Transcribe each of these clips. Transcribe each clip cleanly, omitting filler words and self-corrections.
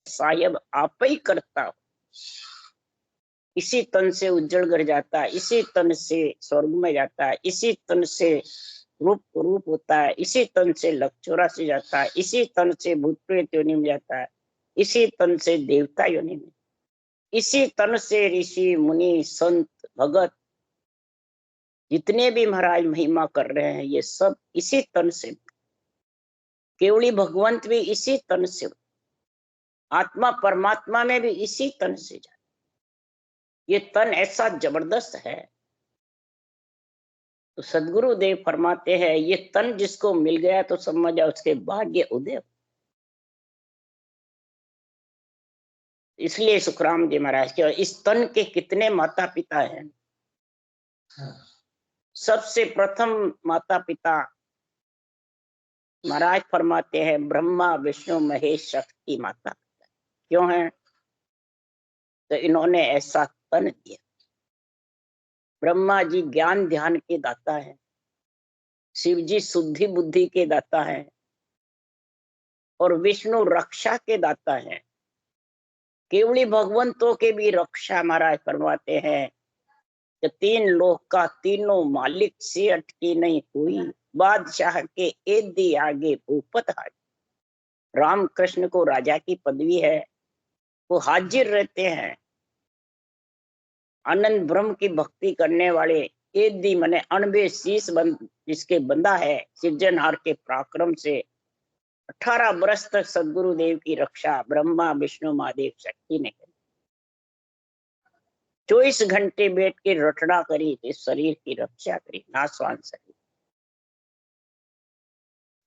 साहेब आप ही करता हो। इसी तन से उज्जड़ कर जाता है, इसी तन से स्वर्ग में जाता है, इसी तन से रूप रूप होता है, इसी तन से लक्षोरा से जाता है, इसी तन से भूत प्रेत योनि में जाता है, इसी तन से देवता योनि में, इसी तन से ऋषि मुनि संत भगत जितने भी महाराज महिमा कर रहे हैं ये सब इसी तन से। केवली भगवंत भी इसी तन से, आत्मा परमात्मा में भी इसी तन से जाता। ये तन ऐसा जबरदस्त है। तो सदगुरु देव फरमाते हैं ये तन जिसको मिल गया तो समझ जाओ उसके भाग्य उदय। इसलिए सुखराम जी महाराज के इस तन के कितने माता पिता हैं। सबसे प्रथम माता पिता महाराज फरमाते हैं ब्रह्मा विष्णु महेश शक्ति माता पिता। क्यों है? तो इन्होंने ऐसा तन दिया। ब्रह्मा जी ज्ञान ध्यान के दाता है, शिव जी शुद्धि बुद्धि के दाता है, और विष्णु रक्षा के दाता है। केवली भगवंतों के भी रक्षा महाराज फरमाते हैं कि तीन लोक का तीनों मालिक से अटकी नहीं हुई, बादशाह के एदी आगे भूपत हाजिर। राम कृष्ण को राजा की पदवी है, वो हाजिर रहते हैं। आनंद ब्रह्म की भक्ति करने वाले एदी मने अनबे शीश जिसके बंधा है सिरजनहार के पराक्रम से 18 वर्ष तक सदगुरु देव की रक्षा ब्रह्मा विष्णु महादेव शक्ति ने करी। 24 घंटे बैठ के रटना करी, इस शरीर की रक्षा करी, नासवान शरीर।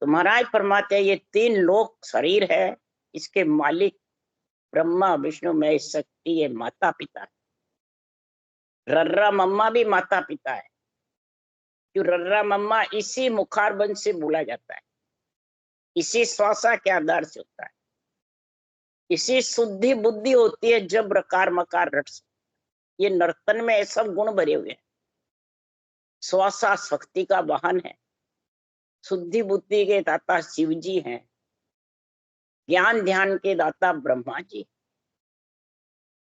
तो महाराज फरमाते हैं ये तीन लोक शरीर है, इसके मालिक ब्रह्मा विष्णु महेश शक्ति है, माता पिता है। रर्रा मम्मा भी माता पिता है, क्यों? रर्रा मम्मा इसी मुखारबंद से बोला जाता है, इसी श्वासा के आधार से होता है, इसी शुद्धि बुद्धि होती है जब रकार मकार रट। ये नर्तन में सब गुण भरे हुए हैं। श्वासा शक्ति का वाहन है, शुद्धि बुद्धि के दाता शिव जी हैं, ज्ञान ध्यान के दाता ब्रह्मा जी।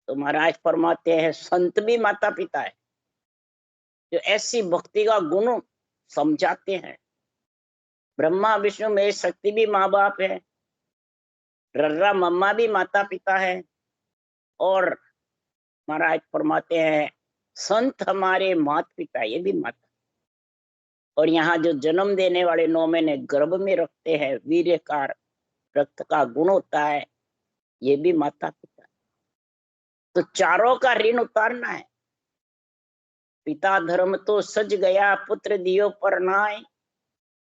तो महाराज फरमाते हैं संत भी माता पिता है, जो ऐसी भक्ति का गुण समझाते हैं। ब्रह्मा विष्णु महेश शक्ति भी माँ बाप है, रर्रा मम्मा भी माता पिता है, और महाराज फरमाते हैं संत हमारे माता पिता, ये भी माता। और यहाँ जो जन्म देने वाले 9 महीने गर्भ में रखते हैं, वीर्यकार रक्त का गुण होता है, ये भी माता पिता। तो चारों का ऋण उतारना है। पिता धर्म तो सज गया पुत्र दियो पर नाय,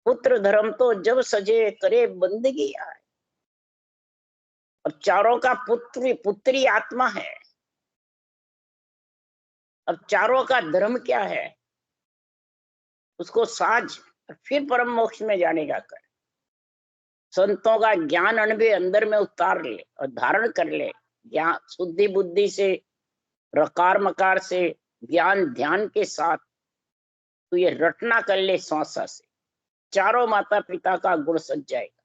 पुत्र धर्म तो जब सजे करे बंदगी आए। और चारों का पुत्री पुत्री आत्मा है। अब चारों का धर्म क्या है? उसको साज और फिर परम मोक्ष में जाने का कर। संतों का ज्ञान अनबे अंदर में उतार ले और धारण कर ले, ज्ञान शुद्धि बुद्धि से रकार मकार से ज्ञान ध्यान के साथ तो ये रटना कर ले श्वासा से, चारों माता पिता का गुण सज जाएगा।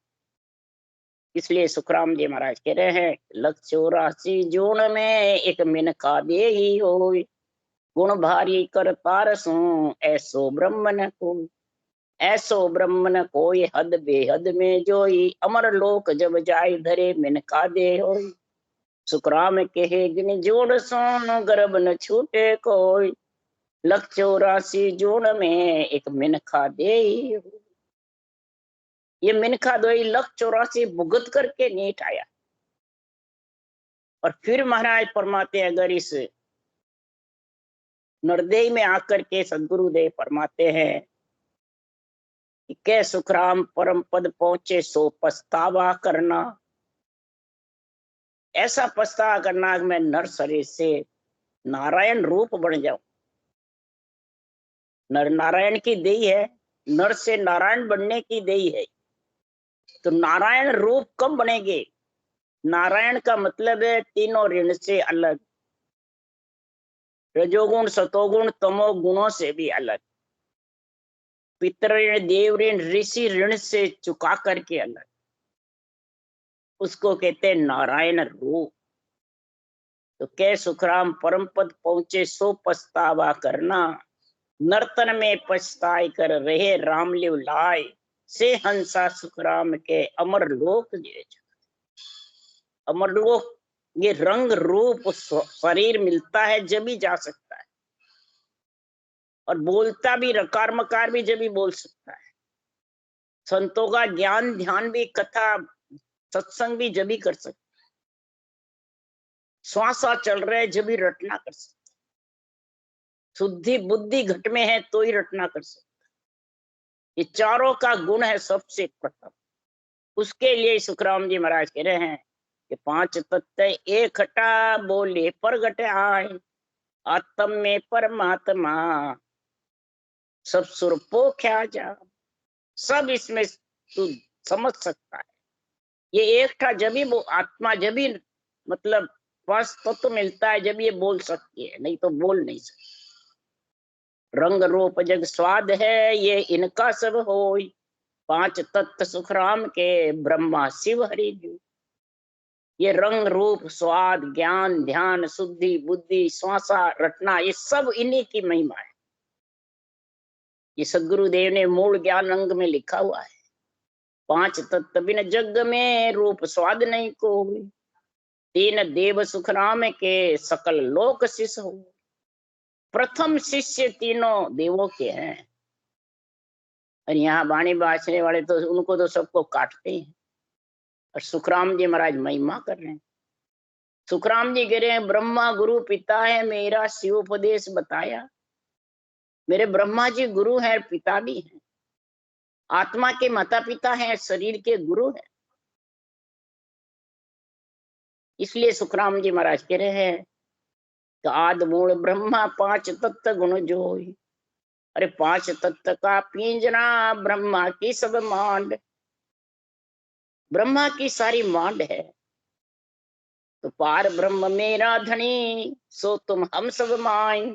इसलिए सुखराम जी महाराज कह रहे हैं 184 जून में एक मिनखा दे ही हो, गुण भारी कर पारसू ऐसो ब्रह्म न कोई, ऐसो ब्रह्म न कोई हद बेहद में जोई, अमर लोक जब जाय धरे मिनखा दे हो। सुखराम कहे गिन जोड़ सोन गर्भ न छूटे कोई, 184 जून में एक मिनखा दे ही हो। ये मिनखा दो 184 भुगत करके नीट आया। और फिर महाराज फरमाते अगर इस नरदेह में आकर के सदगुरुदेव फरमाते हैं कि कै सुखराम परम पद पहुंचे सो पछतावा करना। ऐसा पछतावा करना कि मैं नर शरीर से नारायण रूप बन जाऊं। नर नारायण की देही है, नर से नारायण बनने की देही है। तो नारायण रूप कब बनेंगे? नारायण का मतलब है तीनों ऋण से अलग, रजोगुण सतोगुण तमो गुणों से भी अलग, पितृ ऋण देव ऋण ऋषि ऋण से चुका करके अलग। उसको कहते हैं नारायण रूप। तो कै सुखराम परम पद पहुंचे सो पछतावा करना, नर्तन में पछताए कर रहे रामलिव लाए, से हंसा सुखराम के अमर लोक जे। अमर लोक ये रंग रूप शरीर मिलता है जब ही जा सकता है, और बोलता भी रकार मकार भी जब ही बोल सकता है। संतों का ज्ञान ध्यान भी कथा सत्संग भी जब ही कर सकता है। श्वासा चल रहे जब भी रटना कर सकता है। शुद्धि बुद्धि घट में है तो ही रटना कर सकता है। ये चारों का गुण है सबसे प्रथम। उसके लिए सुखराम जी महाराज कह रहे हैं कि पांच तत्व एक हटा बोले प्रगट आए, आत्म में परमात्मा सब सुरपो ख्या जा। सब इसमें तू समझ सकता है। ये एक था जब ही वो आत्मा जब ही मतलब पांच तत्व मिलता है जब ये बोल सकती है, नहीं तो बोल नहीं सकती। रंग रूप जग स्वाद है ये इनका सब होय, पांच तत्व सुखराम के ब्रह्मा शिव हरि जी। ये रंग रूप स्वाद ज्ञान ध्यान शुद्धि बुद्धि श्वासा रटना ये सब इन्हीं की महिमा है। ये सदगुरुदेव ने मूल ज्ञान अंग में लिखा हुआ है। पांच तत्व बिन जग में रूप स्वाद नहीं को, तीन देव सुखराम के सकल लोक शिष्य हो। प्रथम शिष्य तीनों देवों के हैं, और यहाँ वाणी बाँचने वाले तो उनको तो सबको काटते हैं, और सुखराम जी महाराज महिमा कर रहे हैं। सुखराम जी कह रहे हैं ब्रह्मा गुरु पिता है मेरा शिवोपदेश बताया। मेरे ब्रह्मा जी गुरु हैं पिता भी हैं, आत्मा के माता पिता हैं, शरीर के गुरु हैं। इसलिए सुखराम जी महाराज कह रहे हैं कि आद मूल ब्रह्मा पांच तत्व गुण जोई। अरे पांच तत्व का पिंजरा ब्रह्मा की सब मांड, ब्रह्मा की सारी मांड है। तो पार ब्रह्म मेरा धनी सो तुम हम सब माई।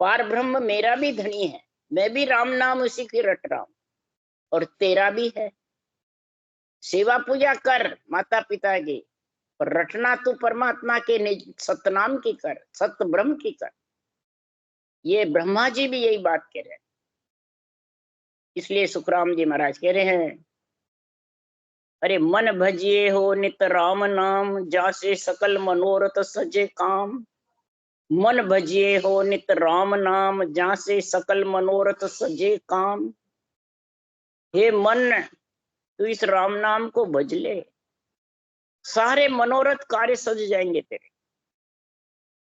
पार ब्रह्म मेरा भी धनी है, मैं भी राम नाम उसी की रट रहा हूं, और तेरा भी है। सेवा पूजा कर माता पिता की, पर रटना तू परमात्मा के निज सतनाम की कर, सत्य ब्रह्म की कर। ये ब्रह्मा जी भी यही बात कह रहे हैं। इसलिए सुखराम जी महाराज कह रहे हैं अरे मन भजिए हो नित राम नाम, जासे सकल मनोरथ सजे काम। मन भजिए हो नित राम नाम, जासे सकल मनोरथ सजे काम। हे मन तू इस राम नाम को भज ले, सारे मनोरथ कार्य सज जाएंगे तेरे।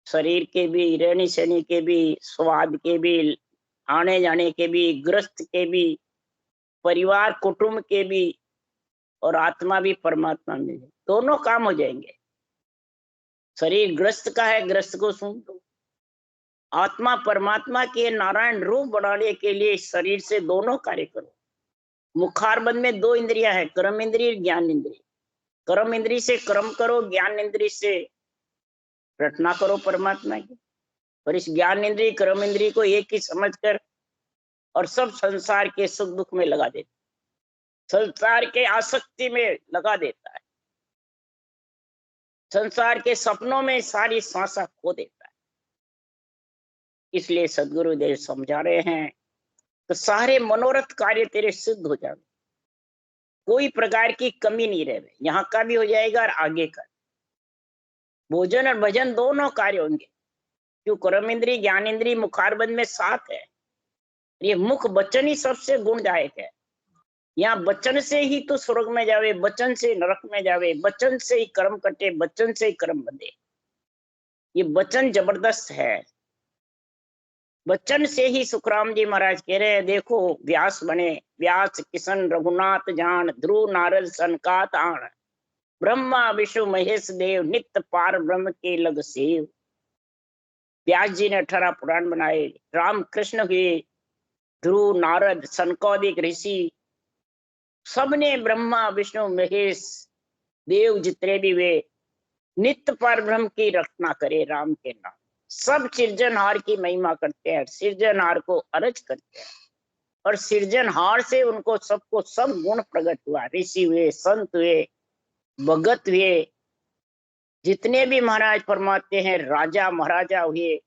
शरीर के भी, रहनी सहनी के भी, स्वाद के भी, आने जाने के भी, ग्रस्त के भी, परिवार कुटुंब के भी, और आत्मा भी परमात्मा में, दोनों काम हो जाएंगे। शरीर ग्रस्त का है, ग्रस्त को सुन दो। आत्मा परमात्मा के नारायण रूप बनाने के लिए शरीर से दोनों कार्य करो। मुखारबंद में दो इंद्रियां है, कर्म इंद्रिय ज्ञान इंद्रिय। कर्म इंद्रिय से कर्म करो, ज्ञान इंद्रिय से रटना करो परमात्मा की। और इस ज्ञान इंद्रिय कर्म इंद्रिय को एक ही समझकर और सब संसार के सुख दुख में लगा देता, संसार के आसक्ति में लगा देता है, संसार के सपनों में सारी सांसा खो देता है। इसलिए सदगुरुदेव समझा रहे हैं तो सारे मनोरथ कार्य तेरे सिद्ध हो जाएंगे, कोई प्रकार की कमी नहीं रहे। यहाँ का भी हो जाएगा और आगे का। भोजन और भजन दोनों कार्य होंगे, क्यों कर्म इंद्रिय ज्ञान इंद्रिय मुखारबंद में साथ है। ये मुख वचन ही सबसे गुणदायक है। यहाँ वचन से ही तो स्वर्ग में जावे, वचन से नरक में जावे, वचन से ही कर्म कटे, वचन से ही कर्म बंधे। ये वचन जबरदस्त है। वचन से ही सुखराम जी महाराज कह रहे हैं देखो व्यास बने, व्यास किशन रघुनाथ जान, ध्रुव नारद सनकात आन। ब्रह्मा विष्णु महेश देव, नित्य पार ब्रह्म के लग सेव। व्यास जी ने 18 पुराण बनाए, राम कृष्ण हुए, ध्रुव नारद सनकादिक ऋषि सबने ब्रह्मा विष्णु महेश देव जितने भी वे नित्य पर ब्रह्म की रचना करे राम के नाम। सब सृजनहार की महिमा करते हैं, सृजनहार को अरज करते हैं, और सृजनहार से उनको सबको सब गुण प्रकट हुआ। ऋषि हुए, संत हुए, भगत हुए, जितने भी महाराज फरमाते हैं, राजा महाराजा हुए,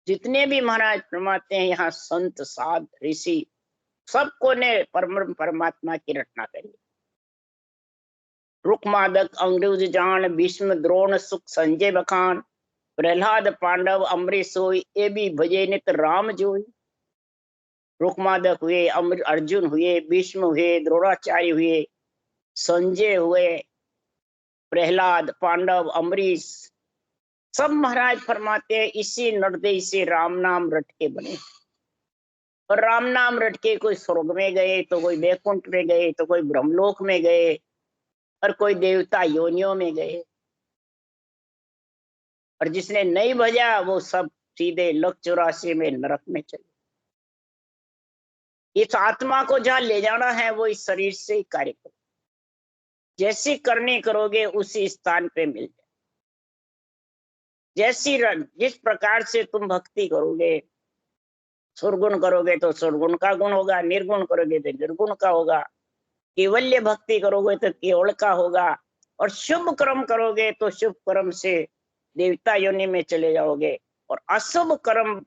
जितने भी महाराज फरमाते हैं, यहाँ संत साध ऋषि सबको ने परमात्मा की रचना करी। रुक्मादक अंग्रेज जान, भीष्म द्रोण सुख संजय बखान, प्रहलाद पांडव अमरीश सोई, ये भी भजे नित राम जोई। रुक्मादक हुए, अर्जुन हुए, भीष्म हुए, द्रोणाचार्य हुए, संजय हुए, प्रहलाद पांडव अमरीश, सब महाराज फरमाते हैं इसी नरदेह से राम नाम रट के बने। और राम नाम रट के कोई स्वर्ग में गए, तो कोई वैकुंठ में गए, तो कोई ब्रह्मलोक में गए, और कोई देवता योनियों में गए। और जिसने नहीं भजा वो सब सीधे लक 84 में नरक में चले। इस आत्मा को जहां ले जाना है वो इस शरीर से ही कार्य करो। जैसी करनी करोगे उसी स्थान पे मिल जाए। जैसी जिस प्रकार से तुम भक्ति करोगे, सुरगुण करोगे तो सुरगुण का गुण होगा, निर्गुण करोगे तो निर्गुण का होगा, केवल्य भक्ति करोगे तो केवल का होगा, और शुभ कर्म करोगे तो शुभ कर्म से देवता योनि में चले जाओगे। और अशुभ कर्म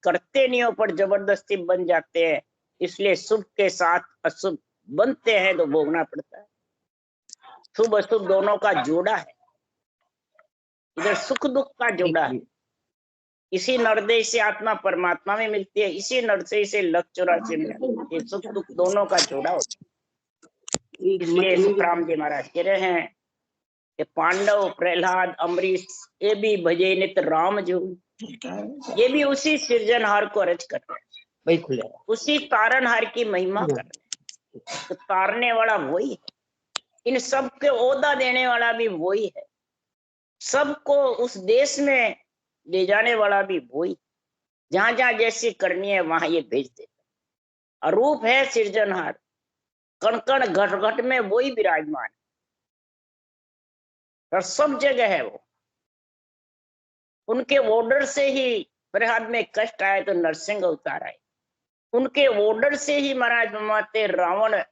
करते नहीं हो पर जबरदस्ती बन जाते हैं, इसलिए शुभ के साथ अशुभ बनते हैं तो भोगना पड़ता है। शुभ अशुभ दोनों का जोड़ा है, इधर सुख दुख का जोड़ा है। इसी नरदेह से आत्मा परमात्मा में मिलती है, इसी नरदेह से लक 84 मिलती है। सुख दुख दोनों का जोड़ा होता है। इसलिए सुखराम जी महाराज कह रहे हैं कि पांडव प्रहलाद अमरीश ये भी भजे नित राम जो, ये भी उसी सृजनहार को रच कर रहे हैं, उसी तारणहार की महिमा कर रहे हैं। तो तारने वाला वही है, इन सब के ओहदा देने वाला भी वही है, सबको उस देश में ले जाने वाला भी वही। जहां जहां जैसी करनी है वहां ये भेज देता। अरूप है सृजनहार, कण कण घट घट में वही विराजमान, और सब जगह है वो। उनके ऑर्डर से ही प्रहलाद में कष्ट आए तो नरसिंह अवतार आए, उनके ऑर्डर से ही महाराज फरमाते रावण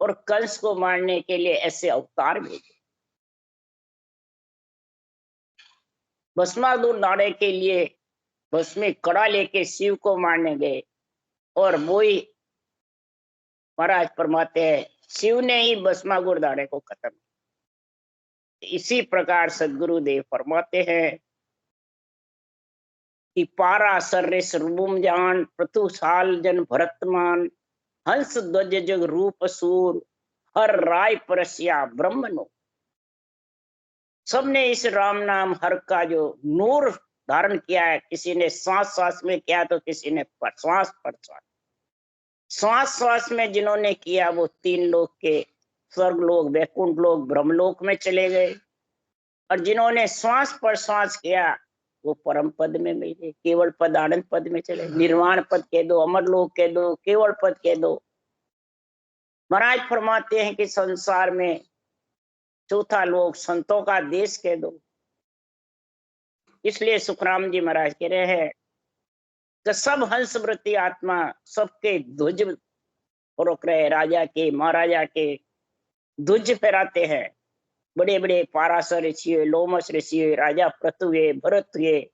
और कंस को मारने के लिए ऐसे अवतार भेजे। भस्मासुर नाड़े के लिए भस्मी कड़ा लेके शिव को मारने गए, और वही महाराज फरमाते हैं शिव ने ही भस्मासुर दाड़े को खत्म। इसी प्रकार सदगुरुदेव फरमाते हैं कि पारा सर्रेस रूबुम जान, प्रतु साल जन भरतमान, हंस ध्वज जग रूप सूर, हर राय परस्या ब्रह्मनो। सबने इस राम नाम हर का जो नूर धारण किया है, किसी ने सांस सांस में किया तो किसी ने श्वास पर श्वास, श्वास श्वास में जिन्होंने किया वो 3 लोक के स्वर्ग लोक, वैकुंठ लोक, ब्रह्मलोक में चले गए। और जिन्होंने श्वास पर श्वास किया वो परम पद में मिले, केवल पद आनंद पद में चले। निर्वाण पद कह दो, अमर लोक कह दो, केवल पद कह दो। महाराज फरमाते हैं कि संसार में चौथा लोक संतों का देश कह दो। इसलिए सुखराम जी महाराज कह रहे हैं कि सब हंस वृत्ति आत्मा सबके ध्वज रोक रहे, राजा के महाराजा के ध्वज फहराते हैं। बड़े बड़े पाराशर ऋषि हुए, लोमस ऋषि हुए, राजा प्रतु हुए, भरत हुए,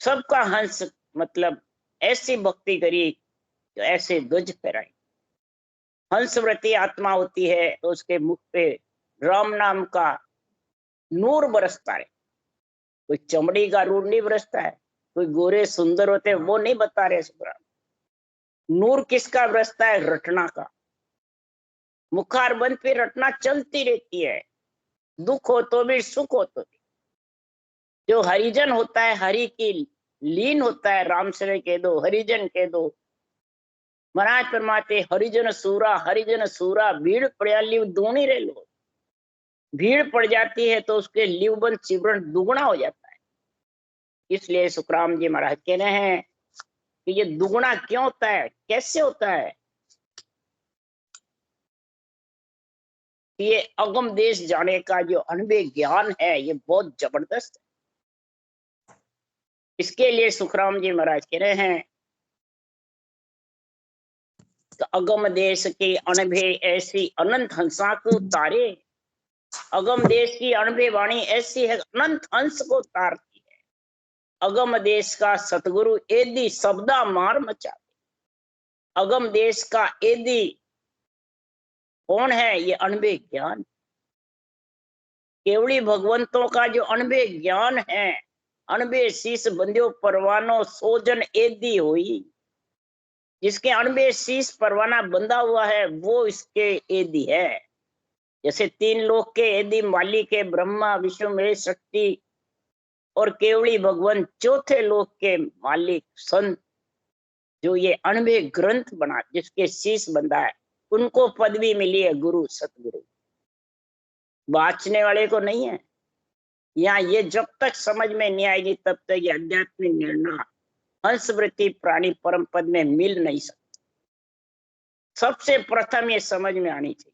सबका हंस मतलब ऐसी भक्ति करी तो ऐसे ध्वज फहराए। हंसव्रती आत्मा होती है तो उसके मुख पे राम नाम का नूर बरसता है। कोई चमड़ी का नूर नहीं बरसता है, कोई गोरे सुंदर होते हैं वो नहीं बता रहे सुखराम। नूर किसका बरसता है? रटना का। मुखार बंद पे रटना चलती रहती है, दुख हो तो भी सुख हो तो भी। जो हरिजन होता है, हरि की लीन होता है, राम से कह दो, हरिजन कह दो। महाराज फरमाते हरिजन सूरा भीड़ पड़िया लिव दूनी रे लो। भीड़ पड़ जाती है तो उसके लिवबंद चिवरण दुगुना हो जाता है। इसलिए सुखराम जी महाराज कह रहे हैं कि ये दुगुना क्यों होता है, कैसे होता है? ये अगम देश जाने का जो अनुभव ज्ञान है ये बहुत जबरदस्त है। इसके लिए सुखराम जी महाराज कह रहे हैं तो अगम देश के अणभे ऐसी अनंत हंसा को तारे, अगम देश की अणभे वाणी ऐसी है अनंत हंस को तारती है। अगम देश का सतगुरु एदी शब्दा मार मचा, अगम देश का एदी कौन है? ये अणभे ज्ञान, केवली भगवंतों का जो अणभे ज्ञान है। अणभे शीश बंध्यो परवानो सोजन एदी हुई, जिसके अणभे शीश परवाना बंधा हुआ है वो इसके एदी है। जैसे तीन लोक के एदी मालिक है ब्रह्मा विष्णु महेश शक्ति, और केवली भगवान चौथे लोक के मालिक संत, जो ये अणभे ग्रंथ बना जिसके शीश बंधा है, उनको पदवी मिली है गुरु सतगुरु, बाचने वाले को नहीं है। यहाँ ये जब तक समझ में नहीं आएगी तब तक ये आध्यात्मिक निर्णय हंस वृत्ति प्राणी परम पद में मिल नहीं सकता। सबसे प्रथम ये समझ में आनी चाहिए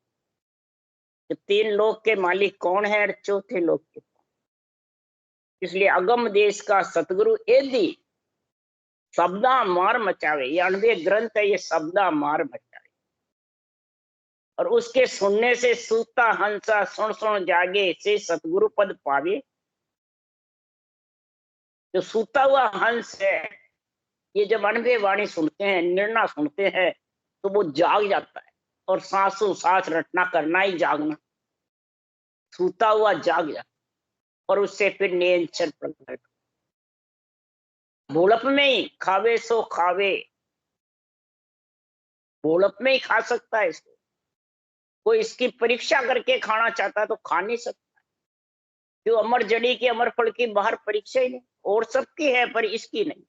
कि तीन लोक के मालिक कौन है और चौथे लोक के। इसलिए अगम देश का सतगुरु एदी शब्दा मार मचावे, ये अणभे ग्रंथ है, ये शब्दा मार मचावे। और उसके सुनने से सूता हंसा सुन सुन जागे से सतगुरु पद पावे। जो सूता हुआ हंस है, ये जब अणभे वाणी सुनते हैं, निर्णय सुनते हैं, तो वो जाग जाता है। और सांसों सांस रटना करना ही जागना, सूता हुआ जाग जाता और उससे फिर नियंत्रण प्रकट। भोलप में ही खावे सो खावे, भोलप में ही खा सकता है इसको। कोई इसकी परीक्षा करके खाना चाहता तो खा नहीं सकता। जो अमर जड़ी की अमर फल की बाहर परीक्षा ही नहीं, और सबकी है पर इसकी नहीं।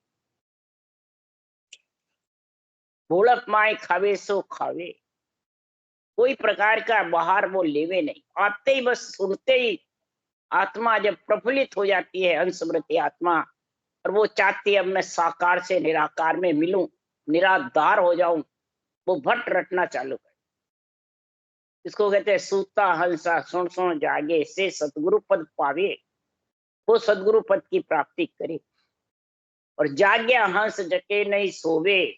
भोलप माए खावे सो खावे, कोई प्रकार का बाहर वो लेवे नहीं। आते ही बस सुनते ही आत्मा जब प्रफुल्लित हो जाती है, अंशवृत्ति आत्मा, और वो चाहती है अब मैं साकार से निराकार में मिलूं, निराधार हो जाऊं, वो भट्ट रटना चालू कर। इसको कहते हैं सूता हंसा सुन सुन जागे से सतगुरु पद पावे, वो सतगुरु पद की प्राप्ति करे। और जाग्या हंस जके नहीं सोवे,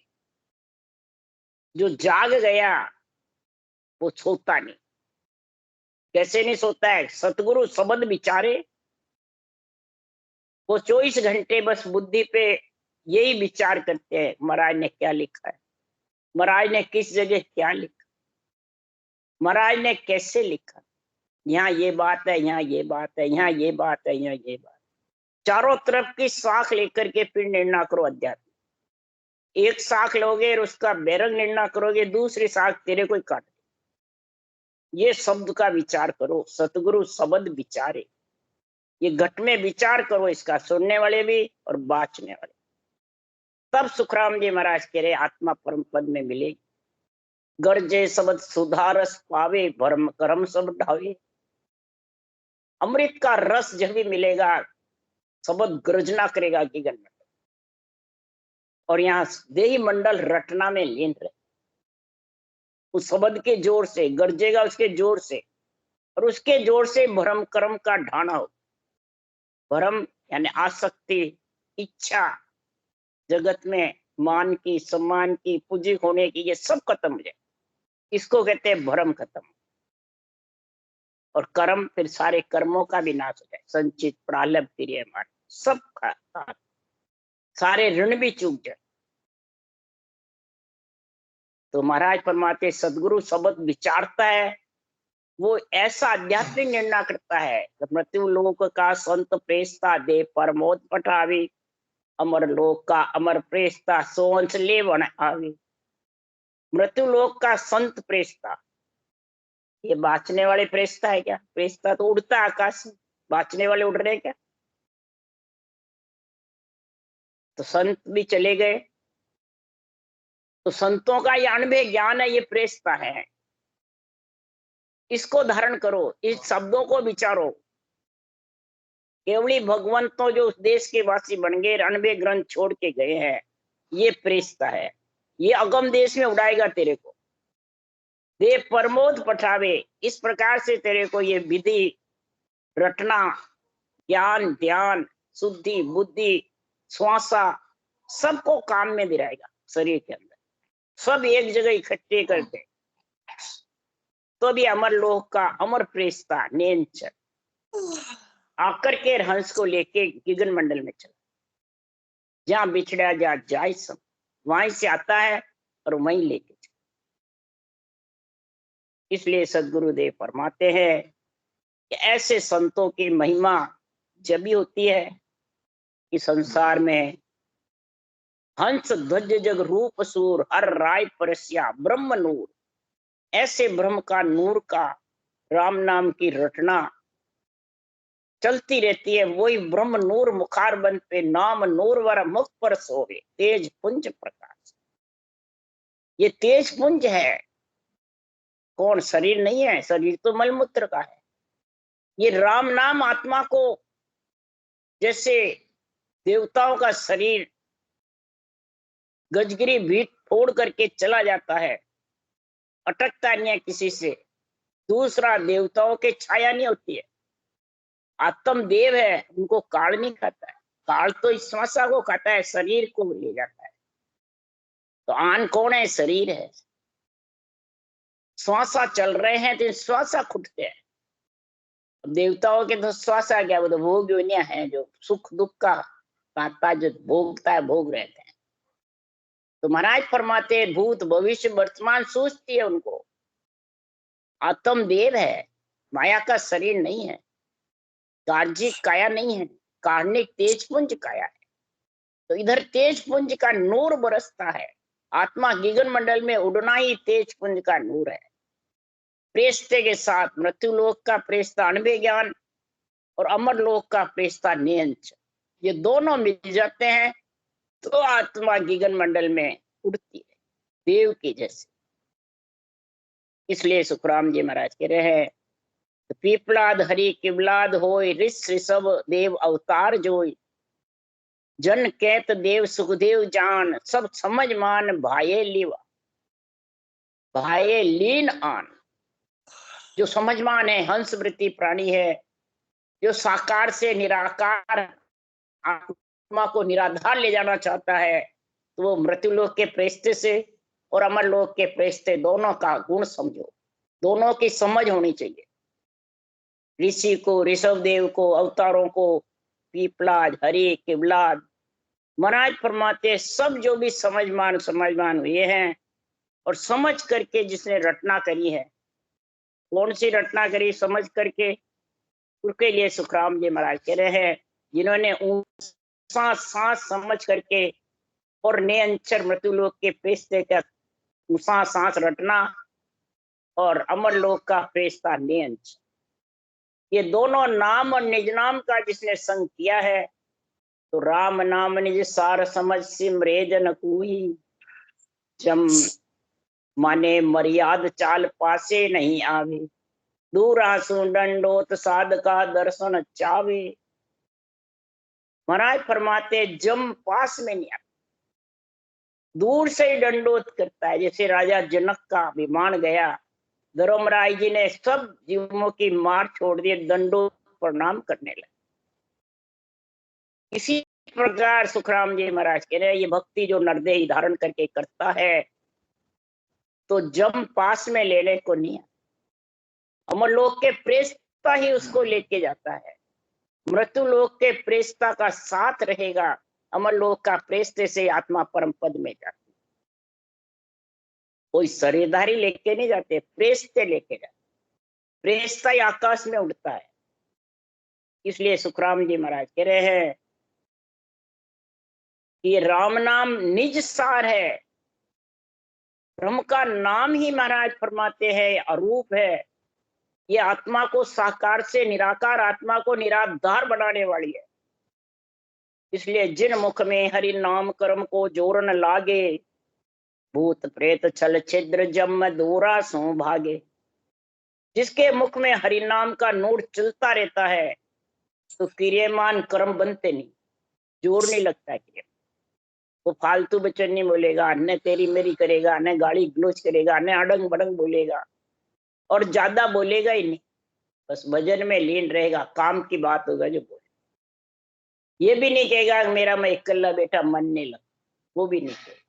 जो जाग गया वो सोता नहीं। कैसे नहीं सोता है? सतगुरु शब्द विचारे, वो 24 घंटे बस बुद्धि पे यही विचार करते हैं, महाराज ने क्या लिखा है, महाराज ने किस जगह क्या लिखा, महाराज ने कैसे लिखा, यहाँ ये बात है, यहाँ ये बात है, यहाँ ये बात है, यहाँ ये बात। चारों तरफ की शाख लेकर के फिर निर्णय करो अध्यात्म। एक शाख लोगे और उसका बैरंग निर्णय करोगे, दूसरी शाख तेरे को काट। ये शब्द का विचार करो, सतगुरु शब्द विचारे, ये घट में विचार करो इसका, सुनने वाले भी और बाचने वाले। तब सुखराम जी महाराज कह रहे आत्मा परम पद में मिलेगी। गर्जे शब्द सुधारस पावे, भरम करम सब ढावे। अमृत का रस जब भी मिलेगा, शब्द गर्जना करेगा कि गण, और यहाँ देही मंडल रटना में लीन रहे। उस शब्द के जोर से गरजेगा, उसके जोर से, और उसके जोर से भरम कर्म का ढाना हो। भरम यानी आसक्ति, इच्छा, जगत में मान की, सम्मान की, पूजी होने की, ये सब खत्म हो जाए, इसको कहते हैं भरम खत्म। और कर्म, फिर सारे कर्मों का भी नाश हो जाए, संचित प्रालब्ध क्रियमान सब सारे ऋण भी चूक जाए। तो महाराज फरमाते सदगुरु शब्द विचारता है, वो ऐसा आध्यात्मिक निर्णय करता है। मृत्यु लोक का संत प्रेस्ता दे परमोद पठावी, अमर लोक का अमर प्रेस्ता सोंस लेवन आवी। मृत्यु लोक का संत प्रेस्ता, ये बाचने वाले प्रेस्ता है क्या? प्रेस्ता तो उड़ता है आकाश में, बाचने वाले उड़ रहे क्या? तो संत भी चले गए। तो संतों का ये अनुभव ज्ञान है, ये प्रेस्ता है, इसको धारण करो, इस शब्दों को विचारो। केवली भगवंत तो जो उस देश के वासी बन गए, अनबे ग्रंथ छोड़ के गए हैं, ये प्रेस्ता है। ये अगम देश में उड़ाएगा तेरे को, दे परमोद पठावे। इस प्रकार से तेरे को ये विधि रटना, ज्ञान ध्यान शुद्धि बुद्धि श्वासा सबको काम में दिलाएगा शरीर के अंदर। सब एक जगह इकट्ठे करके तो भी अमर लोक का अमर प्रेस्ता नेंचर आकर के हंस को लेके गगन मंडल में चला। जहां बिछड़ा जा जाए सब वहीं से आता है और वहीं लेके चला। इसलिए सदगुरुदेव फरमाते हैं कि ऐसे संतों की महिमा जब भी होती है कि संसार में हंस ध्वज जग रूप सूर हर राय परस्या ब्रह्म नूर, ऐसे ब्रह्म का नूर का राम नाम की रटना चलती रहती है। वही ब्रह्म नूर मुखार बन पे नाम नूर वर मुख पर सोवे तेज पुंज प्रकाश। ये तेज पुंज है, कौन? शरीर नहीं है, शरीर तो मलमूत्र का है। ये राम नाम आत्मा को, जैसे देवताओं का शरीर गजगिरी भीट फोड़ करके चला जाता है, अटकता नहीं है किसी से, दूसरा देवताओं के छाया नहीं होती है। आत्म देव है, उनको काल नहीं खाता है। काल तो इस श्वासा को खाता है, शरीर को ले जाता है। तो आन कौन है? शरीर है। श्वासा चल रहे हैं तो श्वासा खुटते हैं। देवताओं के तो श्वासा क्या, वो तो भोग योनिया है, जो सुख दुख का पाता जो भोगता है, भोग रहते हैं। तो महाराज फरमाते भूत भविष्य वर्तमान सोचती है उनको। आत्म देव है, माया का शरीर नहीं है, कार्जिक काया नहीं है, कार्णिक तेजपुंज काया है। तो इधर तेजपुंज का नूर बरसता है। आत्मा गगन मंडल में उड़ना ही तेजपुंज का नूर है। प्रेस्ते के साथ मृत्यु लोक का प्रेस्ता अणबे ज्ञान और अमर लोक का प्रेस्ता नियंच, ये दोनों मिल जाते हैं तो आत्मा गगन मंडल में उड़ती है देव की जैसे। इसलिए सुखराम जी महाराज कह रहे हैं, पीपलाद हरि किबलाद होय ऋष ऋषभ देव अवतार जोय, जन कैत देव सुखदेव जान सब समझ मान भाये लिवा भाये लीन आन। जो समझमान है, हंस वृत्ति प्राणी है, जो साकार से निराकार आत्मा को निराधार ले जाना चाहता है, तो वो मृत्युलोक के प्रेस्ते से और अमर लोक के प्रेस्ते दोनों का गुण समझो, दोनों की समझ होनी चाहिए। ऋषि को, ऋषभ देव को, अवतारों को, पीपलाद हरि किबलाद, महाराज फरमाते सब जो भी समझमान हुए हैं और समझ करके जिसने रचना करी है, कौन सी रचना करी समझ करके, उसके लिए सुखराम जी महाराज कह रहे हैं, जिन्होंने सांस समझ करके और नियंचर मृत्युलोक के प्रेस्ते का सांस रटना और अमर लोक का प्रेस्ता नियंच, ये दोनों नाम और निज नाम का जिसने संग किया है, तो राम नाम निज सार समझ सिमरे जन कोई, जम माने मर्याद चाल पासे नहीं आवे, दूर आंसू दंडोत साध का दर्शन चावे। महाराज फरमाते जम पास में नहीं आता, दूर से ही दंडोत करता है। जैसे राजा जनक का विमान गया, धर्मराय जी ने सब जीवों की मार छोड़ दी, दंडोत प्रणाम करने लगे। इसी प्रकार सुखराम जी महाराज कह रहे हैं, ये भक्ति जो नरदेही धारण करके करता है, तो जम पास में लेने को नहीं है। अमरलोक के प्रेस्ता ही उसको लेके जाता है, मृत्यु लोक के प्रेस्ता का साथ रहेगा, अमरलोक का प्रेस्ते से आत्मा परम पद में जाती। कोई शरीरधारी लेके नहीं जाते, प्रेस्ते लेके जाते। प्रेस्ता ही आकाश में उड़ता है। इसलिए सुखराम जी महाराज कह रहे हैं कि ये राम नाम निज सार है। ब्रह्म का नाम ही महाराज फरमाते हैं अरूप है। ये आत्मा को साकार से निराकार आत्मा को निराधार बनाने वाली है। इसलिए जिन मुख में हरि नाम कर्म को जोरन लागे, भूत प्रेत छल छिद्र जम दूरा सो भागे। जिसके मुख में हरि नाम का नूर चलता रहता है, तो क्रियमान कर्म बनते नहीं, जोर नहीं लगता है क्रिया। वो फालतू वचन नहीं बोलेगा, न तेरी मेरी करेगा, न गाली गलोच करेगा, न अड़ंग बड़ंग बोलेगा, और ज्यादा बोलेगा ही नहीं। बस भजन में लीन रहेगा, काम की बात होगा जो बोले। ये भी नहीं कहेगा मेरा मैं इकल्ला बेटा मन नहीं लगा, वो भी नहीं कहेगा।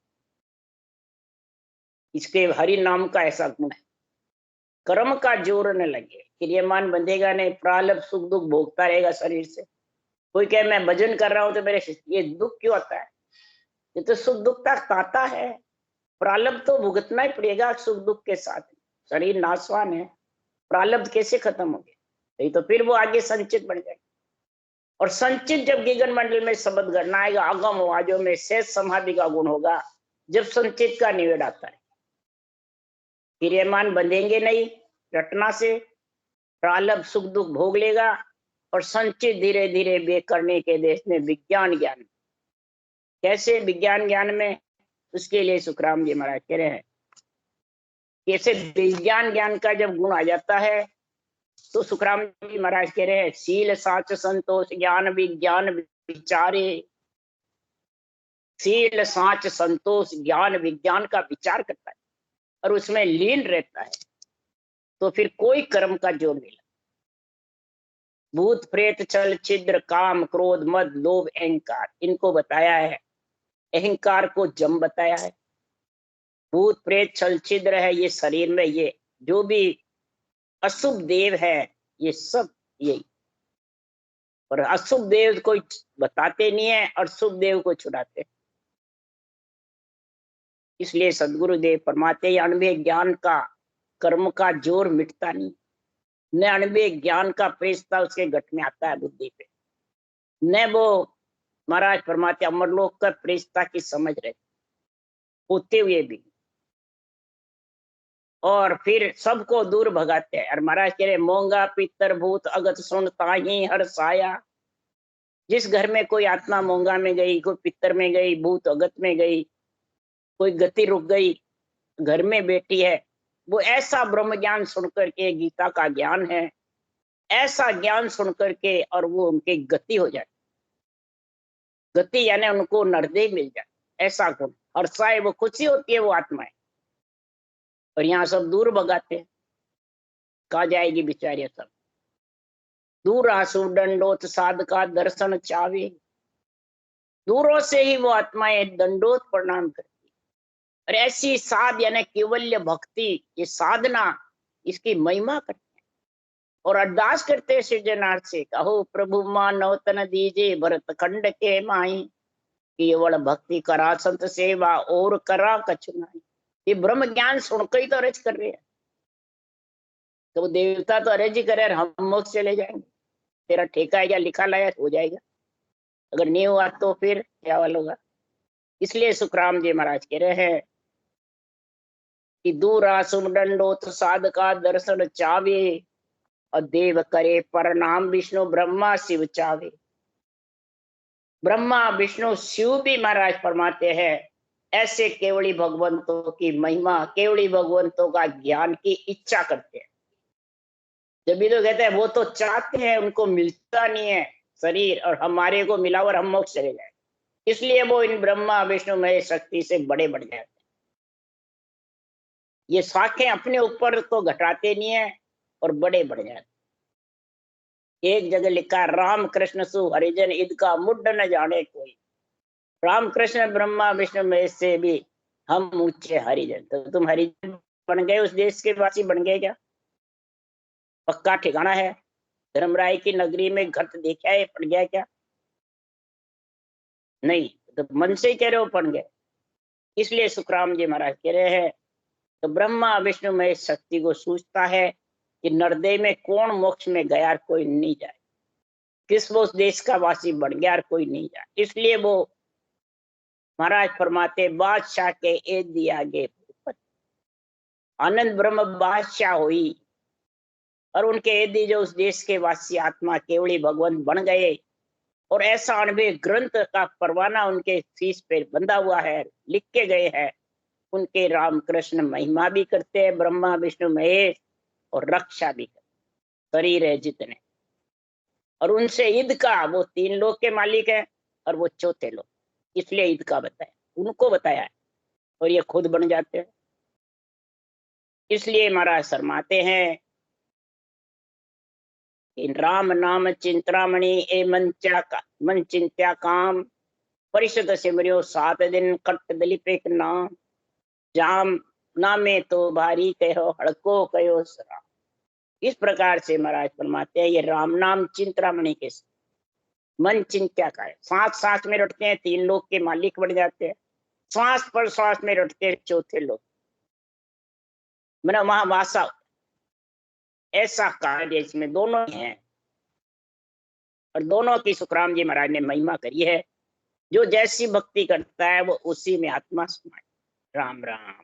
इसके हरि नाम का ऐसा गुण है। कर्म का जोर न लगे, क्रियमान बंधेगा नहीं, प्रारब्ध सुख दुख भोगता रहेगा शरीर से। कोई कहे मैं भजन कर रहा हूं तो मेरे ये दुख क्यों आता है? ये तो सुख दुख का ताता है, प्रारब्ध तो भुगतना ही पड़ेगा सुख दुख के साथ। शरीर नाशवान है, प्रारब्ध कैसे खत्म हो गए? नहीं तो फिर वो आगे संचित बन जाएगा। और संचित जब गगन मंडल में शब्द गणना आएगा, आगम आवाजों में शेष समाधि का गुण होगा, जब संचित का निवेद आता है। क्रियमान बंधेंगे नहीं रटना से, प्रारब्ध सुख दुख भोग लेगा, और संचित धीरे धीरे वे करने के देश में विज्ञान ज्ञान। कैसे विज्ञान ज्ञान में? उसके लिए सुखराम जी महाराज कह रहे हैं, कैसे विज्ञान ज्ञान का जब गुण आ जाता है तो सुखराम जी महाराज कह रहे हैं, शील साच संतोष ज्ञान विज्ञान विचारे। शील साच संतोष ज्ञान विज्ञान का विचार करता है और उसमें लीन रहता है, तो फिर कोई कर्म का जोर नहीं लगता। भूत प्रेत छल छिद्र काम क्रोध मद लोभ अहंकार, इनको बताया है। अहंकार को जम बताया है। भूत प्रेत छल छिद्र है ये शरीर में, ये जो भी अशुभ देव है ये सब यही। और अशुभ देव कोई बताते नहीं है और शुभ देव को छुड़ाते। इसलिए सदगुरुदेव फरमाते अणुवे ज्ञान का कर्म का जोर मिटता नहीं, न अणुवे ज्ञान का प्रेषता उसके घट में आता है बुद्धि पे, न वो महाराज फरमाते अमरलोक का प्रेषता की समझ रहे होते हुए भी, और फिर सबको दूर भगाते हैं। और महाराज कह रहे मोंगा पितर भूत अगत सुनता ही हर साया। जिस घर में कोई आत्मा मोंगा में गई, कोई पितर में गई, भूत अगत में गई, कोई गति रुक गई, घर में बैठी है, वो ऐसा ब्रह्म ज्ञान सुनकर के, गीता का ज्ञान है, ऐसा ज्ञान सुनकर के और वो उनकी गति हो जाए। गति यानी उनको नरदे मिल जाए, ऐसा गुण हर्षाए, वो खुशी होती है वो आत्माएं। और यहाँ सब दूर भगाते हैं, कहा जाएगी बेचारियां सब। दूर आंसू दंडोत साध का दर्शन चावे। दूरों से ही वो आत्माएं दंडोत प्रणाम करती। और ऐसी साध यानी केवल्य भक्ति, ये साधना, इसकी महिमा करते हैं और अरदास करते हैं सृजनार्थ से, कहो प्रभु मानव तन दीजे भरत खंड के माई, केवल भक्ति करा संत सेवा और करा कछु नहीं। ये ब्रह्म ज्ञान सुनकर ही तो अर्ज कर रहे हैं। तो वो देवता तो अर्ज ही करे, हम मोक्ष चले जाएंगे, तेरा ठेका है क्या लिखा लाया हो जाएगा, अगर नहीं हुआ तो फिर क्या वाल होगा। इसलिए सुखराम जी महाराज कह रहे हैं कि दूर आसुम दंडोत साध का दर्शन चावे, और देव करे प्रणाम विष्णु ब्रह्मा शिव चावे। ब्रह्मा विष्णु शिव भी महाराज फरमाते हैं ऐसे केवली भगवंतों की महिमा, केवली भगवंतों का ज्ञान की इच्छा करते हैं। जब भी तो कहते हैं वो तो चाहते हैं, उनको मिलता नहीं है शरीर, और हमारे को मिला और हम मोक्ष चले जाए, इसलिए वो इन ब्रह्मा विष्णु महेश शक्ति से बड़े बढ़ जाते हैं। ये शाखें अपने ऊपर तो घटाते नहीं है और बड़े बढ़ जाते। एक जगह लिखा, राम कृष्ण सु हरिजन ईद का मुड्ढ न जाने कोई। राम कृष्ण ब्रह्मा विष्णु महेश से भी हम ऊंचे हरिजन। तो तुम हरिजन बन गए, उस देश के वासी बन गए क्या? पक्का ठिकाना है? धर्मराय की नगरी में घट देखा है, पड़ गया क्या? नहीं, तो मन से ही कह रहे हो पड़ गए। इसलिए सुखराम जी महाराज कह रहे हैं, तो ब्रह्मा विष्णु महेश शक्ति को सूझता है कि नरदे में कौन मोक्ष में गया, कोई नहीं जाए, किस वो उस देश का वासी बन गया, कोई नहीं जाए। इसलिए वो महाराज फरमाते बादशाह के ए दिया गे आनंद ब्रह्म बादशाह हुई, और उनके यदि जो उस देश के वासी आत्मा केवली भगवंत बन गए, और ऐसा अनुभव ग्रंथ का परवाना उनके शीश पे बंधा हुआ है, लिख के गए हैं। उनके राम कृष्ण महिमा भी करते हैं ब्रह्मा विष्णु महेश, और रक्षा भी करते शरीर है जितने। और उनसे ईद का वो 3 लोक के मालिक है और वो 4थे लोक, इसलिए ईद का बताया, उनको बताया है, और ये खुद बन जाते हैं। इसलिए महाराज शर्माते हैं, राम नाम चिंतामणि ए मन चिंत्या काम, परिषद सिमरियो 7 दिन कट दलिप एक नाम। जाम ना में तो भारी कहो हड़को कहो सरा। इस प्रकार से महाराज फरमाते हैं ये राम नाम चिंतामणि के मन चिंत्या का है। सांस सांस में रटते हैं 3 लोक के मालिक बन जाते हैं, श्वास पर श्वास में रटते हैं 4थे लोक। मैंने वहां वासा ऐसा कार्य इसमें दोनों ही हैं और दोनों की सुखराम जी महाराज ने महिमा करी है। जो जैसी भक्ति करता है वो उसी में आत्मा समाये। राम राम।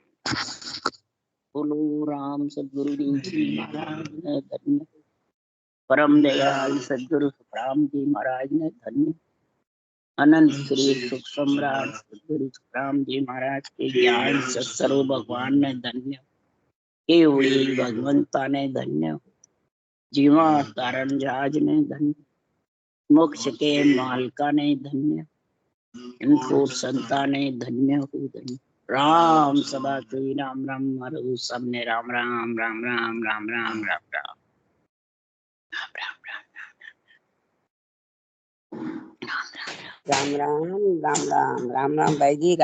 बोलो राम सदगुरु जी महाराज ने धन्य। परम दयाल सदगुरु सुखराम जी महाराज ने धन्य। अनंत श्री सुख सम्राट सदगुरु सुखराम जी महाराज के ज्ञान सत्सरो भगवान ने धन्य। केवली भगवंता ने धन्य। जीवा तारण जहाज ने धन्य। मोक्ष के मालका ने धन्य। इनको संता ने धन्य हो धन्य। राम सदा कोई राम राम मारो सबने राम राम राम राम राम राम राम राम राम राम राम राम राम राम राम भाई जी।